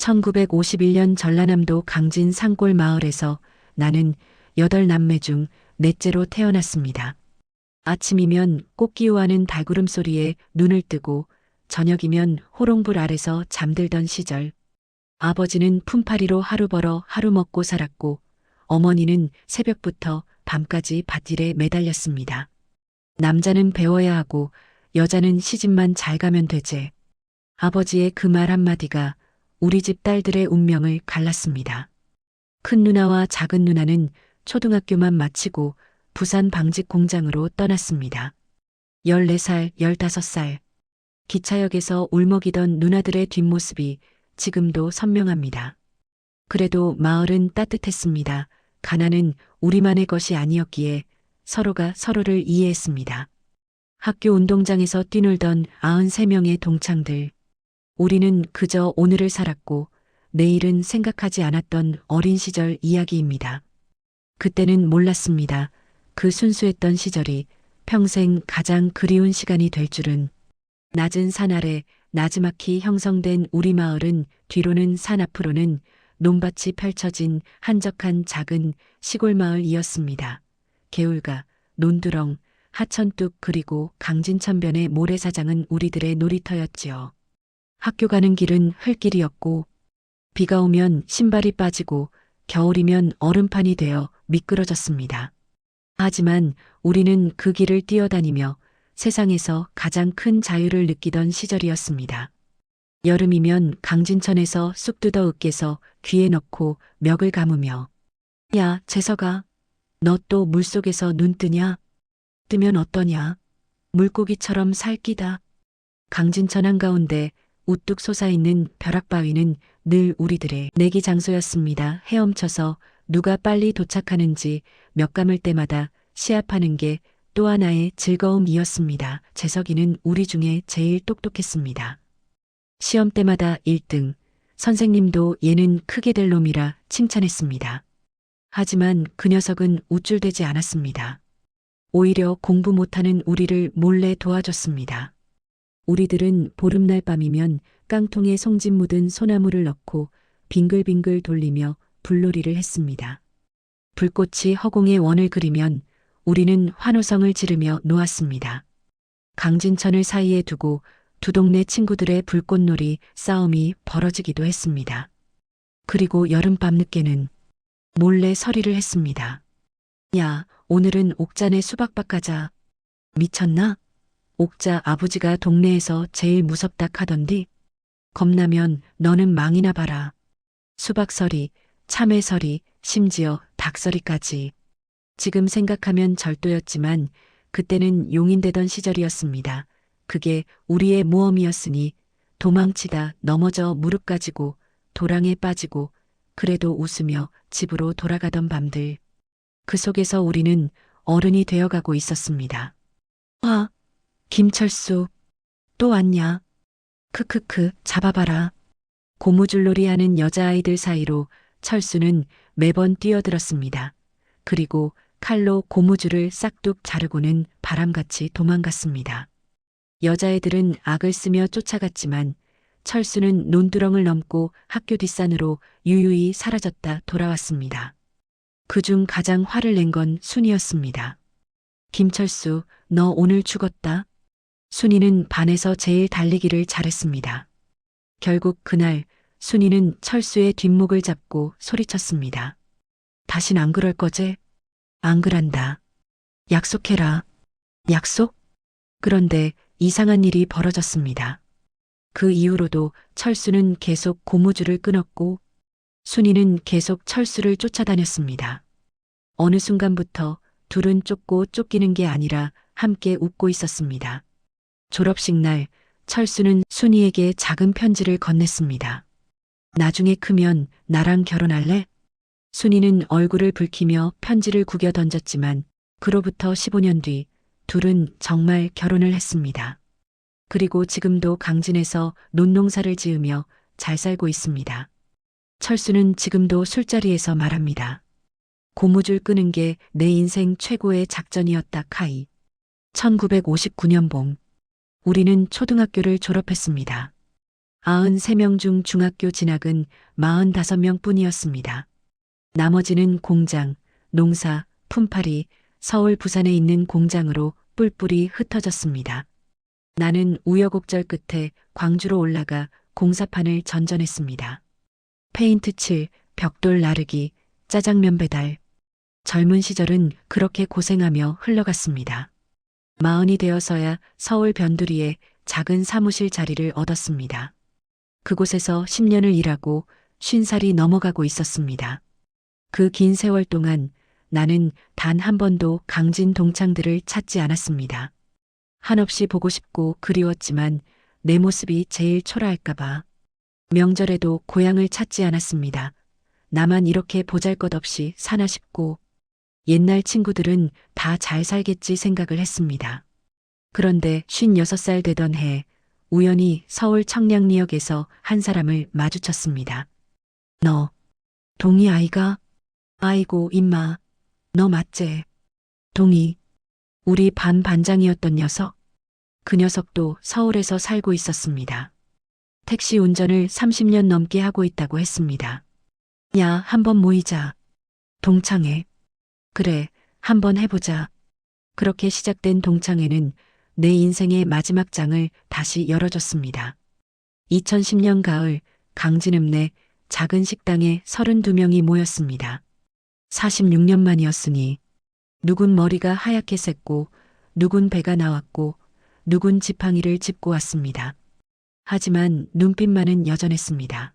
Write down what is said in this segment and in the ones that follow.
1951년 전라남도 강진 산골 마을에서 나는 8남매 중 넷째로 태어났습니다. 아침이면 꽃기호하는 달구름 소리에 눈을 뜨고 저녁이면 호롱불 아래서 잠들던 시절. 아버지는 품팔이로 하루 벌어 하루 먹고 살았고 어머니는 새벽부터 밤까지 밭일에 매달렸습니다. 남자는 배워야 하고 여자는 시집만 잘 가면 되지. 아버지의 그 말 한마디가 우리 집 딸들의 운명을 갈랐습니다. 큰 누나와 작은 누나는 초등학교만 마치고 부산 방직 공장으로 떠났습니다. 14살, 15살. 기차역에서 울먹이던 누나들의 뒷모습이 지금도 선명합니다. 그래도 마을은 따뜻했습니다. 가난은 우리만의 것이 아니었기에 서로가 서로를 이해했습니다. 학교 운동장에서 뛰놀던 93명의 동창들. 우리는 그저 오늘을 살았고 내일은 생각하지 않았던 어린 시절 이야기입니다. 그때는 몰랐습니다. 그 순수했던 시절이 평생 가장 그리운 시간이 될 줄은. 낮은 산 아래 나지막히 형성된 우리 마을은 뒤로는 산 앞으로는 논밭이 펼쳐진 한적한 작은 시골 마을이었습니다. 개울가, 논두렁, 하천뚝 그리고 강진천변의 모래사장은 우리들의 놀이터였지요. 학교 가는 길은 흙길이었고 비가 오면 신발이 빠지고 겨울이면 얼음판이 되어 미끄러졌습니다. 하지만 우리는 그 길을 뛰어다니며 세상에서 가장 큰 자유를 느끼던 시절이었습니다. 여름이면 강진천에서 쑥 뜯어 으깨서 귀에 넣고 멱을 감으며 야, 재석아, 너 또 물속에서 눈 뜨냐? 뜨면 어떠냐? 물고기처럼 살기다. 강진천 한가운데 우뚝 솟아있는 벼락바위는 늘 우리들의 내기 장소였습니다. 헤엄쳐서 누가 빨리 도착하는지 몇 감을 때마다 시합하는 게 또 하나의 즐거움이었습니다. 재석이는 우리 중에 제일 똑똑했습니다. 시험 때마다 1등, 선생님도 얘는 크게 될 놈이라 칭찬했습니다. 하지만 그 녀석은 우쭐대지 않았습니다. 오히려 공부 못하는 우리를 몰래 도와줬습니다. 우리들은 보름날 밤이면 깡통에 송진 묻은 소나무를 넣고 빙글빙글 돌리며 불놀이를 했습니다. 불꽃이 허공에 원을 그리면 우리는 환호성을 지르며 놓았습니다. 강진천을 사이에 두고 두 동네 친구들의 불꽃놀이 싸움이 벌어지기도 했습니다. 그리고 여름밤 늦게는 몰래 서리를 했습니다. 야, 오늘은 옥자네 수박밭 가자. 미쳤나? 옥자 아버지가 동네에서 제일 무섭다 하던디. 겁나면 너는 망이나 봐라. 수박서리, 참외서리, 심지어 닭서리까지. 지금 생각하면 절도였지만 그때는 용인되던 시절이었습니다. 그게 우리의 모험이었으니 도망치다 넘어져 무릎 가지고 도랑에 빠지고 그래도 웃으며 집으로 돌아가던 밤들. 그 속에서 우리는 어른이 되어가고 있었습니다. 와, 김철수, 또 왔냐? 크크크, 잡아봐라. 고무줄놀이 하는 여자아이들 사이로 철수는 매번 뛰어들었습니다. 그리고 칼로 고무줄을 싹둑 자르고는 바람같이 도망갔습니다. 여자애들은 악을 쓰며 쫓아갔지만 철수는 논두렁을 넘고 학교 뒷산으로 유유히 사라졌다 돌아왔습니다. 그중 가장 화를 낸 건 순이었습니다. 김철수, 너 오늘 죽었다. 순이는 반에서 제일 달리기를 잘했습니다. 결국 그날 순이는 철수의 뒷목을 잡고 소리쳤습니다. 다신 안 그럴 거제? 안 그란다. 약속해라. 약속? 그런데 이상한 일이 벌어졌습니다. 그 이후로도 철수는 계속 고무줄을 끊었고 순이는 계속 철수를 쫓아다녔습니다. 어느 순간부터 둘은 쫓고 쫓기는 게 아니라 함께 웃고 있었습니다. 졸업식 날 철수는 순이에게 작은 편지를 건넸습니다. 나중에 크면 나랑 결혼할래? 순이는 얼굴을 붉히며 편지를 구겨 던졌지만 그로부터 15년 뒤 둘은 정말 결혼을 했습니다. 그리고 지금도 강진에서 논농사를 지으며 잘 살고 있습니다. 철수는 지금도 술자리에서 말합니다. 고무줄 끄는 게 내 인생 최고의 작전이었다 카이. 1959년 봄. 우리는 초등학교를 졸업했습니다. 93명 중 중학교 진학은 45명 뿐이었습니다. 나머지는 공장, 농사, 품팔이, 서울, 부산에 있는 공장으로 뿔뿔이 흩어졌습니다. 나는 우여곡절 끝에 광주로 올라가 공사판을 전전했습니다. 페인트 칠, 벽돌 나르기, 짜장면 배달. 젊은 시절은 그렇게 고생하며 흘러갔습니다. 40이 되어서야 서울 변두리에 작은 사무실 자리를 얻었습니다. 그곳에서 10년을 일하고 50살이 넘어가고 있었습니다. 그 긴 세월 동안 나는 단 한 번도 강진 동창들을 찾지 않았습니다. 한없이 보고 싶고 그리웠지만 내 모습이 제일 초라할까봐 명절에도 고향을 찾지 않았습니다. 나만 이렇게 보잘것없이 사나 싶고 옛날 친구들은 다 잘 살겠지 생각을 했습니다. 그런데 56살 되던 해 우연히 서울 청량리역에서 한 사람을 마주쳤습니다. 너, 동희 아이가? 아이고, 임마. 너 맞제? 동희. 우리 반 반장이었던 녀석. 그 녀석도 서울에서 살고 있었습니다. 택시 운전을 30년 넘게 하고 있다고 했습니다. 야, 한번 모이자. 동창회. 그래, 한번 해보자. 그렇게 시작된 동창회는 내 인생의 마지막 장을 다시 열어줬습니다. 2010년 가을 강진읍내 작은 식당에 32명이 모였습니다. 46년 만이었으니 누군 머리가 하얗게 샜고 누군 배가 나왔고 누군 지팡이를 짚고 왔습니다. 하지만 눈빛만은 여전했습니다.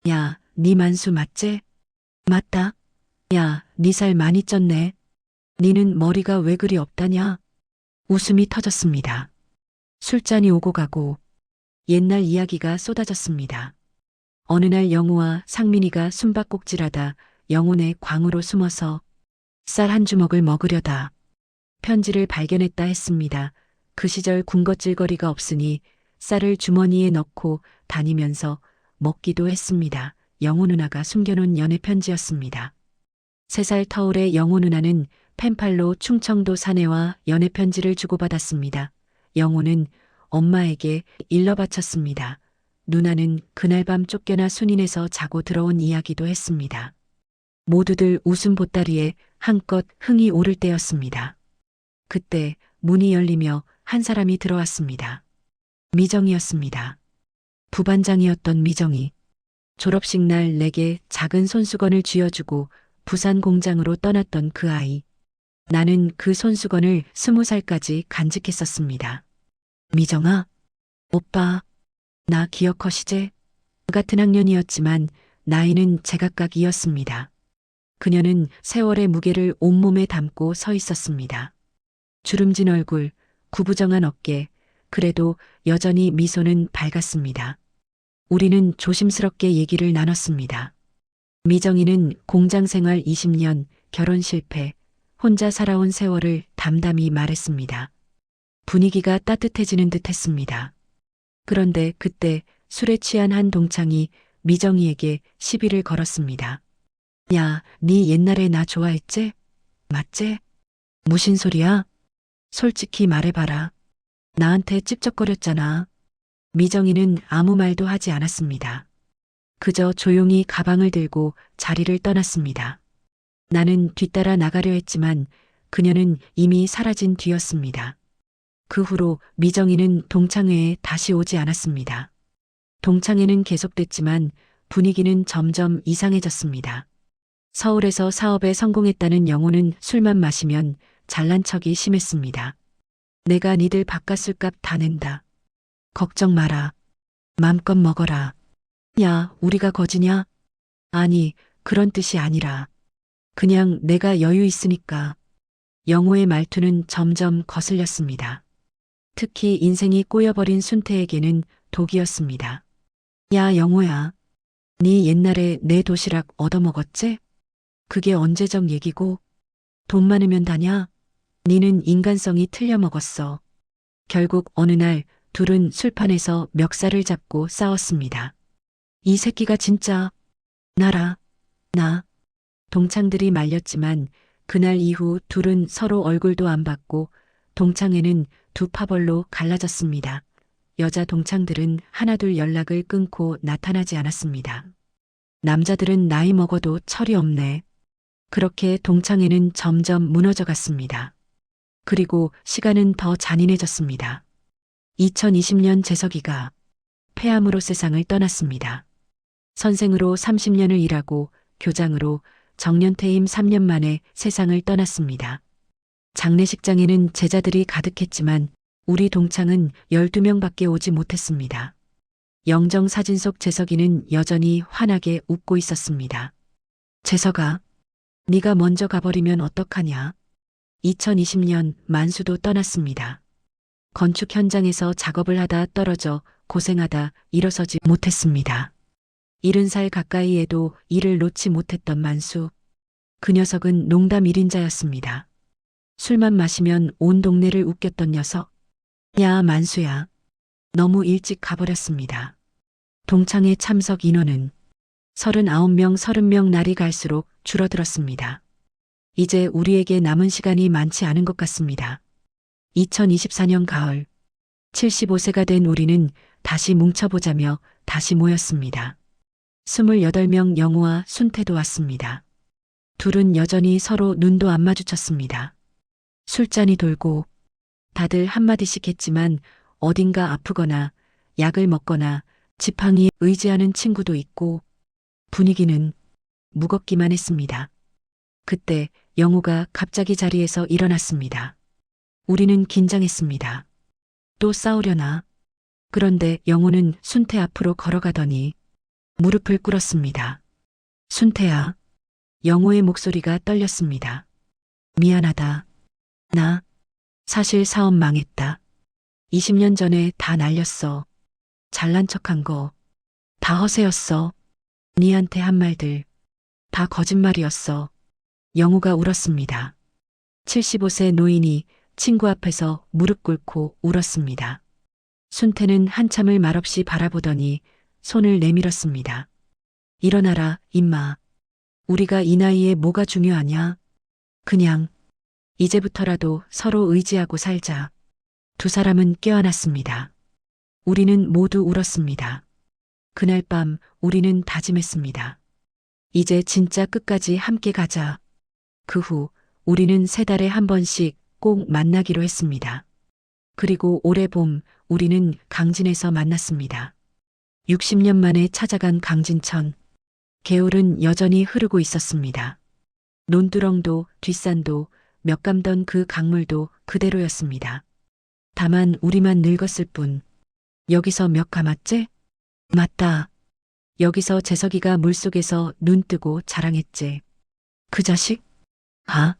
야, 니 만수 맞제? 맞다. 야, 니 살 많이 쪘네. 니는 머리가 왜 그리 없다냐? 웃음이 터졌습니다. 술잔이 오고 가고 옛날 이야기가 쏟아졌습니다. 어느 날 영우와 상민이가 숨바꼭질하다 영혼의 광으로 숨어서 쌀 한 주먹을 먹으려다 편지를 발견했다 했습니다. 그 시절 군것질거리가 없으니 쌀을 주머니에 넣고 다니면서 먹기도 했습니다. 영호 누나가 숨겨놓은 연애 편지였습니다. 3살 터울의 영호 누나는 펜팔로 충청도 사내와 연애 편지를 주고받았습니다. 영호는 엄마에게 일러 바쳤습니다. 누나는 그날 밤 쫓겨나 순인에서 자고 들어온 이야기도 했습니다. 모두들 웃음 보따리에 한껏 흥이 오를 때였습니다. 그때 문이 열리며 한 사람이 들어왔습니다. 미정이었습니다. 부반장이었던 미정이. 졸업식 날 내게 작은 손수건을 쥐어주고 부산 공장으로 떠났던 그 아이. 나는 그 손수건을 20살까지 간직했었습니다. 미정아, 오빠, 나 기억하시제? 같은 학년이었지만 나이는 제각각이었습니다. 그녀는 세월의 무게를 온몸에 담고 서 있었습니다. 주름진 얼굴, 구부정한 어깨, 그래도 여전히 미소는 밝았습니다. 우리는 조심스럽게 얘기를 나눴습니다. 미정이는 공장 생활 20년, 결혼 실패, 혼자 살아온 세월을 담담히 말했습니다. 분위기가 따뜻해지는 듯 했습니다. 그런데 그때 술에 취한 한 동창이 미정이에게 시비를 걸었습니다. 야, 니 옛날에 나 좋아했지? 맞지? 무슨 소리야? 솔직히 말해봐라. 나한테 찝쩍거렸잖아. 미정이는 아무 말도 하지 않았습니다. 그저 조용히 가방을 들고 자리를 떠났습니다. 나는 뒤따라 나가려 했지만 그녀는 이미 사라진 뒤였습니다. 그 후로 미정이는 동창회에 다시 오지 않았습니다. 동창회는 계속됐지만 분위기는 점점 이상해졌습니다. 서울에서 사업에 성공했다는 영호는 술만 마시면 잘난 척이 심했습니다. 내가 니들 바깥술값 다 낸다. 걱정 마라. 맘껏 먹어라. 야, 우리가 거지냐? 아니, 그런 뜻이 아니라. 그냥 내가 여유 있으니까. 영호의 말투는 점점 거슬렸습니다. 특히 인생이 꼬여버린 순태에게는 독이었습니다. 야, 영호야. 네 옛날에 내 도시락 얻어먹었지? 그게 언제적 얘기고? 돈 많으면 다냐? 니는 인간성이 틀려 먹었어. 결국 어느 날 둘은 술판에서 멱살을 잡고 싸웠습니다. 이 새끼가 진짜 나라, 나. 동창들이 말렸지만 그날 이후 둘은 서로 얼굴도 안 봤고 동창회는 두 파벌로 갈라졌습니다. 여자 동창들은 하나둘 연락을 끊고 나타나지 않았습니다. 남자들은 나이 먹어도 철이 없네. 그렇게 동창회는 점점 무너져 갔습니다. 그리고 시간은 더 잔인해졌습니다. 2020년 재석이가 폐암으로 세상을 떠났습니다. 선생으로 30년을 일하고 교장으로 정년퇴임 3년 만에 세상을 떠났습니다. 장례식장에는 제자들이 가득했지만 우리 동창은 12명밖에 오지 못했습니다. 영정 사진 속 재석이는 여전히 환하게 웃고 있었습니다. 재석아, 네가 먼저 가버리면 어떡하냐? 2020년 만수도 떠났습니다. 건축 현장에서 작업을 하다 떨어져 고생하다 일어서지 못했습니다. 70살 가까이에도 일을 놓지 못했던 만수. 그 녀석은 농담 1인자였습니다. 술만 마시면 온 동네를 웃겼던 녀석. 야, 만수야. 너무 일찍 가버렸습니다. 동창회 참석 인원은 39명, 30명 날이 갈수록 줄어들었습니다. 이제 우리에게 남은 시간이 많지 않은 것 같습니다. 2024년 가을, 75세가 된 우리는 다시 뭉쳐보자며 다시 모였습니다. 28명 영우와 순태도 왔습니다. 둘은 여전히 서로 눈도 안 마주쳤습니다. 술잔이 돌고 다들 한마디씩 했지만 어딘가 아프거나 약을 먹거나 지팡이에 의지하는 친구도 있고 분위기는 무겁기만 했습니다. 그때 영우가 갑자기 자리에서 일어났습니다. 우리는 긴장했습니다. 또 싸우려나? 그런데 영우는 순태 앞으로 걸어가더니 무릎을 꿇었습니다. 순태야. 영우의 목소리가 떨렸습니다. 미안하다. 나 사실 사업 망했다. 20년 전에 다 날렸어. 잘난 척한 거 다 허세였어. 니한테 한 말들 다 거짓말이었어. 영우가 울었습니다. 75세 노인이 친구 앞에서 무릎 꿇고 울었습니다. 순태는 한참을 말없이 바라보더니 손을 내밀었습니다. 일어나라, 임마. 우리가 이 나이에 뭐가 중요하냐? 그냥 이제부터라도 서로 의지하고 살자. 두 사람은 껴안았습니다. 우리는 모두 울었습니다. 그날 밤 우리는 다짐했습니다. 이제 진짜 끝까지 함께 가자. 그 후 우리는 3달에 한 번씩 꼭 만나기로 했습니다. 그리고 올해 봄 우리는 강진에서 만났습니다. 60년 만에 찾아간 강진천. 개울은 여전히 흐르고 있었습니다. 논두렁도 뒷산도 몇 감던 그 강물도 그대로였습니다. 다만 우리만 늙었을 뿐. 여기서 몇 감았지? 맞다. 여기서 재석이가 물속에서 눈 뜨고 자랑했지. 그 자식? 아?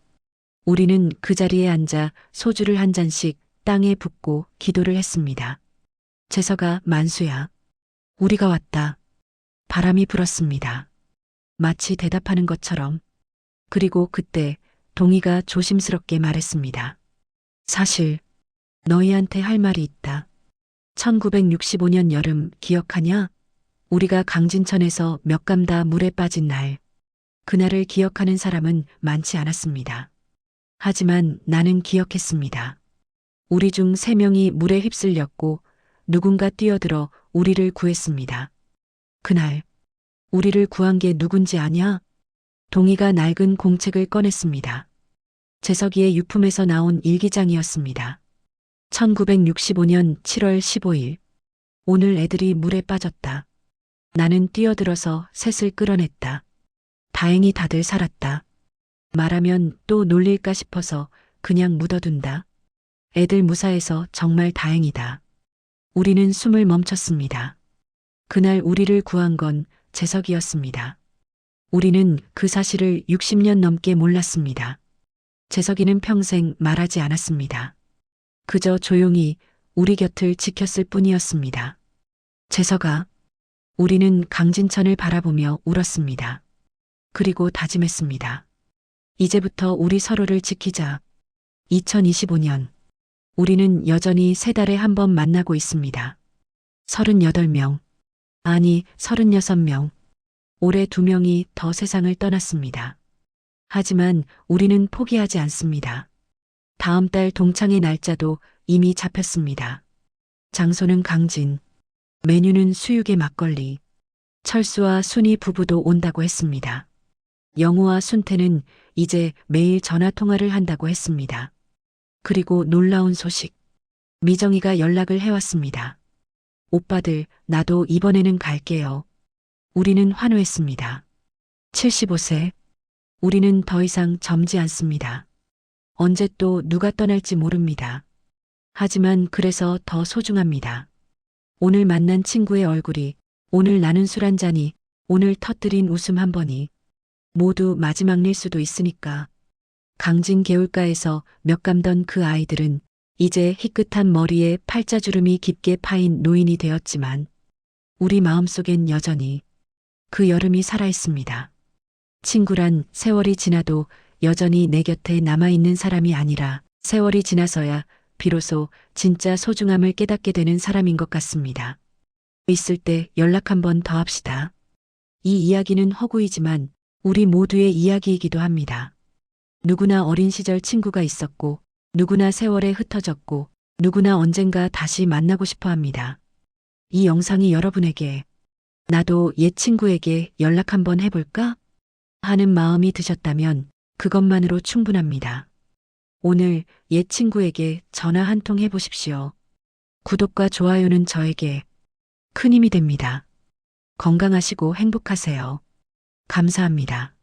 우리는 그 자리에 앉아 소주를 한 잔씩 땅에 붓고 기도를 했습니다. 재석아, 만수야. 우리가 왔다. 바람이 불었습니다. 마치 대답하는 것처럼. 그리고 그때 동희가 조심스럽게 말했습니다. 사실 너희한테 할 말이 있다. 1965년 여름 기억하냐? 우리가 강진천에서 몇 감 다 물에 빠진 날. 그날을 기억하는 사람은 많지 않았습니다. 하지만 나는 기억했습니다. 우리 중 3명이 물에 휩쓸렸고 누군가 뛰어들어 우리를 구했습니다. 그날 우리를 구한 게 누군지 아냐? 동희가 낡은 공책을 꺼냈습니다. 재석이의 유품에서 나온 일기장이었습니다. 1965년 7월 15일. 오늘 애들이 물에 빠졌다. 나는 뛰어들어서 셋을 끌어냈다. 다행히 다들 살았다. 말하면 또 놀릴까 싶어서 그냥 묻어둔다. 애들 무사해서 정말 다행이다. 우리는 숨을 멈췄습니다. 그날 우리를 구한 건 재석이었습니다. 우리는 그 사실을 60년 넘게 몰랐습니다. 재석이는 평생 말하지 않았습니다. 그저 조용히 우리 곁을 지켰을 뿐이었습니다. 재석아, 우리는 강진천을 바라보며 울었습니다. 그리고 다짐했습니다. 이제부터 우리 서로를 지키자. 2025년. 우리는 여전히 3달에 한 번 만나고 있습니다. 38명. 아니, 36명. 올해 2명이 더 세상을 떠났습니다. 하지만 우리는 포기하지 않습니다. 다음 달 동창회 날짜도 이미 잡혔습니다. 장소는 강진. 메뉴는 수육의 막걸리. 철수와 순이 부부도 온다고 했습니다. 영우와 순태는 이제 매일 전화 통화를 한다고 했습니다. 그리고 놀라운 소식. 미정이가 연락을 해왔습니다. 오빠들, 나도 이번에는 갈게요. 우리는 환호했습니다. 75세. 우리는 더 이상 젊지 않습니다. 언제 또 누가 떠날지 모릅니다. 하지만 그래서 더 소중합니다. 오늘 만난 친구의 얼굴이, 오늘 나눈 술 한 잔이, 오늘 터뜨린 웃음 한 번이 모두 마지막일 수도 있으니까. 강진 개울가에서 몇 감던 그 아이들은 이제 희끗한 머리에 팔자주름이 깊게 파인 노인이 되었지만 우리 마음속엔 여전히 그 여름이 살아있습니다. 친구란 세월이 지나도 여전히 내 곁에 남아있는 사람이 아니라 세월이 지나서야 비로소 진짜 소중함을 깨닫게 되는 사람인 것 같습니다. 있을 때 연락 한번 더 합시다. 이 이야기는 허구이지만 우리 모두의 이야기이기도 합니다. 누구나 어린 시절 친구가 있었고, 누구나 세월에 흩어졌고, 누구나 언젠가 다시 만나고 싶어 합니다. 이 영상이 여러분에게 나도 옛 친구에게 연락 한번 해볼까? 하는 마음이 드셨다면 그것만으로 충분합니다. 오늘 옛 친구에게 전화 한 통 해보십시오. 구독과 좋아요는 저에게 큰 힘이 됩니다. 건강하시고 행복하세요. 감사합니다.